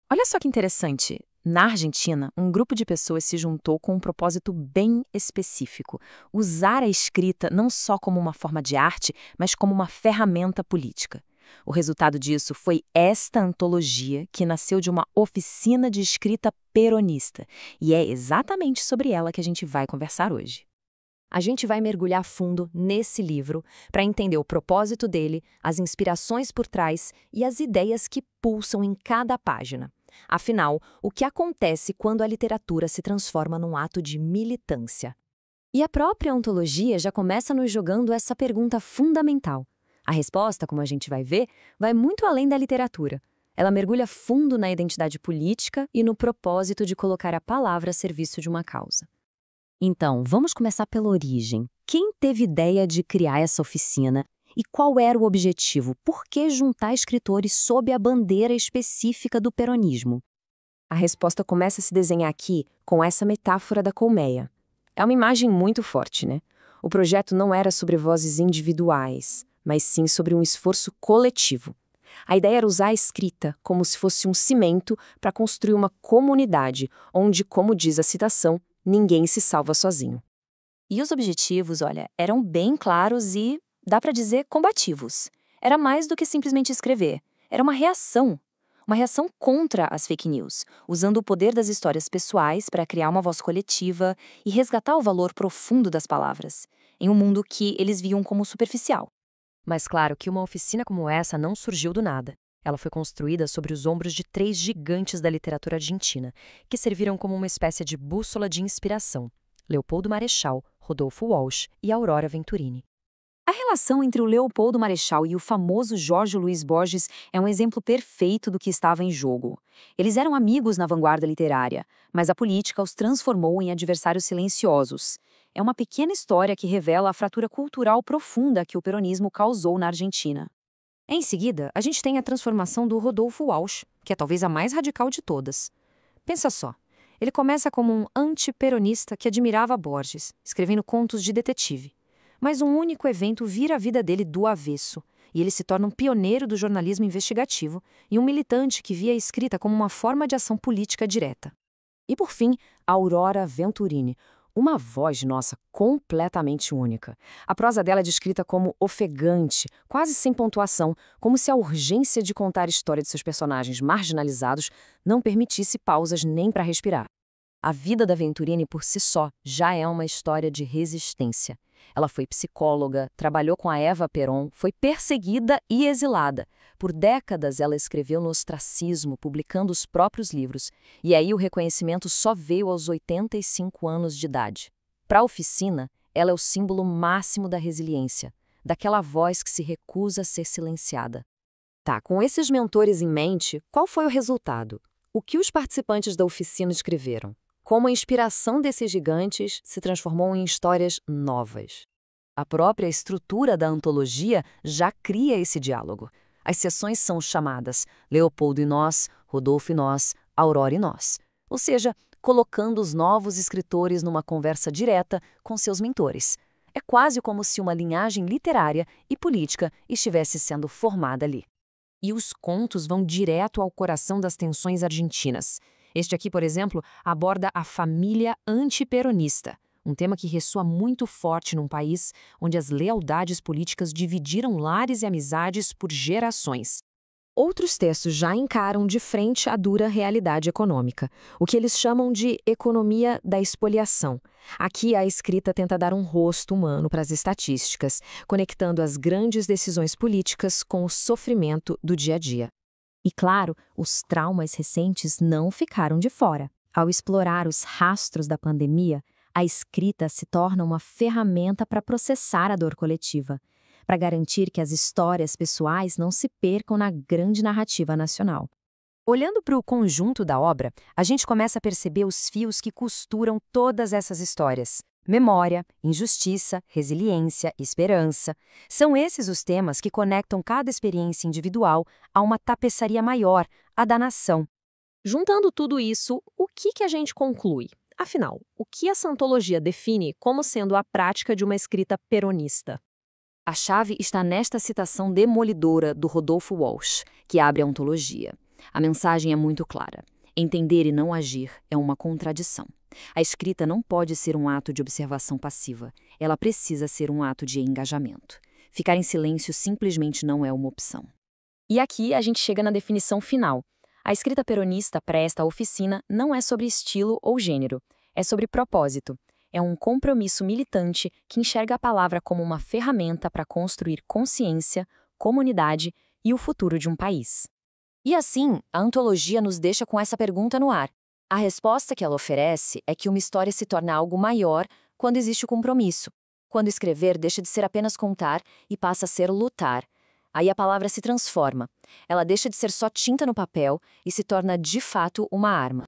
Olha só que interessante. Na Argentina, um grupo de pessoas se juntou com um propósito bem específico: usar a escrita não só como uma forma de arte, mas como uma ferramenta política. O resultado disso foi esta antologia, que nasceu de uma oficina de escrita peronista. E é exatamente sobre ela que a gente vai conversar hoje. A gente vai mergulhar fundo nesse livro para entender o propósito dele, as inspirações por trás e as ideias que pulsam em cada página. Afinal, o que acontece quando a literatura se transforma num ato de militância? E a própria ontologia já começa nos jogando essa pergunta fundamental. A resposta, como a gente vai ver, vai muito além da literatura. Ela mergulha fundo na identidade política e no propósito de colocar a palavra a serviço de uma causa. Então, vamos começar pela origem. Quem teve ideia de criar essa oficina e qual era o objetivo? Por que juntar escritores sob a bandeira específica do peronismo? A resposta começa a se desenhar aqui com essa metáfora da colmeia. É uma imagem muito forte, né? O projeto não era sobre vozes individuais, mas sim sobre um esforço coletivo. A ideia era usar a escrita como se fosse um cimento para construir uma comunidade onde, como diz a citação, ninguém se salva sozinho. E os objetivos, olha, eram bem claros e, dá para dizer, combativos. Era mais do que simplesmente escrever. Era uma reação. Uma reação contra as fake news, usando o poder das histórias pessoais para criar uma voz coletiva e resgatar o valor profundo das palavras, em um mundo que eles viam como superficial. Mas claro que uma oficina como essa não surgiu do nada. Ela foi construída sobre os ombros de três gigantes da literatura argentina, que serviram como uma espécie de bússola de inspiração: Leopoldo Marechal, Rodolfo Walsh e Aurora Venturini. A relação entre o Leopoldo Marechal e o famoso Jorge Luiz Borges é um exemplo perfeito do que estava em jogo. Eles eram amigos na vanguarda literária, mas a política os transformou em adversários silenciosos. É uma pequena história que revela a fratura cultural profunda que o peronismo causou na Argentina. Em seguida, a gente tem a transformação do Rodolfo Walsh, que é talvez a mais radical de todas. Pensa só, ele começa como um antiperonista que admirava Borges, escrevendo contos de detetive. Mas um único evento vira a vida dele do avesso, e ele se torna um pioneiro do jornalismo investigativo e um militante que via a escrita como uma forma de ação política direta. E por fim, Aurora Venturini, uma voz nossa completamente única. A prosa dela é descrita como ofegante, quase sem pontuação, como se a urgência de contar a história de seus personagens marginalizados não permitisse pausas nem para respirar. A vida da Venturini por si só já é uma história de resistência. Ela foi psicóloga, trabalhou com a Eva Peron, foi perseguida e exilada. Por décadas ela escreveu no ostracismo, publicando os próprios livros. E aí o reconhecimento só veio aos 85 anos de idade. Para a oficina, ela é o símbolo máximo da resiliência, daquela voz que se recusa a ser silenciada. Tá, com esses mentores em mente, qual foi o resultado? O que os participantes da oficina escreveram? Como a inspiração desses gigantes se transformou em histórias novas. A própria estrutura da antologia já cria esse diálogo. As sessões são chamadas Leopoldo e Nós, Rodolfo e Nós, Aurora e Nós. Ou seja, colocando os novos escritores numa conversa direta com seus mentores. É quase como se uma linhagem literária e política estivesse sendo formada ali. E os contos vão direto ao coração das tensões argentinas. Este aqui, por exemplo, aborda a família antiperonista, um tema que ressoa muito forte num país onde as lealdades políticas dividiram lares e amizades por gerações. Outros textos já encaram de frente a dura realidade econômica, o que eles chamam de economia da espoliação. Aqui a escrita tenta dar um rosto humano para as estatísticas, conectando as grandes decisões políticas com o sofrimento do dia a dia. E claro, os traumas recentes não ficaram de fora. Ao explorar os rastros da pandemia, a escrita se torna uma ferramenta para processar a dor coletiva, para garantir que as histórias pessoais não se percam na grande narrativa nacional. Olhando para o conjunto da obra, a gente começa a perceber os fios que costuram todas essas histórias. Memória, injustiça, resiliência, esperança. São esses os temas que conectam cada experiência individual a uma tapeçaria maior, a da nação. Juntando tudo isso, o que a gente conclui? Afinal, o que essa antologia define como sendo a prática de uma escrita peronista? A chave está nesta citação demolidora do Rodolfo Walsh, que abre a ontologia. A mensagem é muito clara. Entender e não agir é uma contradição. A escrita não pode ser um ato de observação passiva. Ela precisa ser um ato de engajamento. Ficar em silêncio simplesmente não é uma opção. E aqui a gente chega na definição final. A escrita peronista para esta oficina não é sobre estilo ou gênero, é sobre propósito. É um compromisso militante que enxerga a palavra como uma ferramenta para construir consciência, comunidade e o futuro de um país. E assim, a antologia nos deixa com essa pergunta no ar. A resposta que ela oferece é que uma história se torna algo maior quando existe o compromisso. Quando escrever deixa de ser apenas contar e passa a ser lutar. Aí a palavra se transforma. Ela deixa de ser só tinta no papel e se torna de fato uma arma.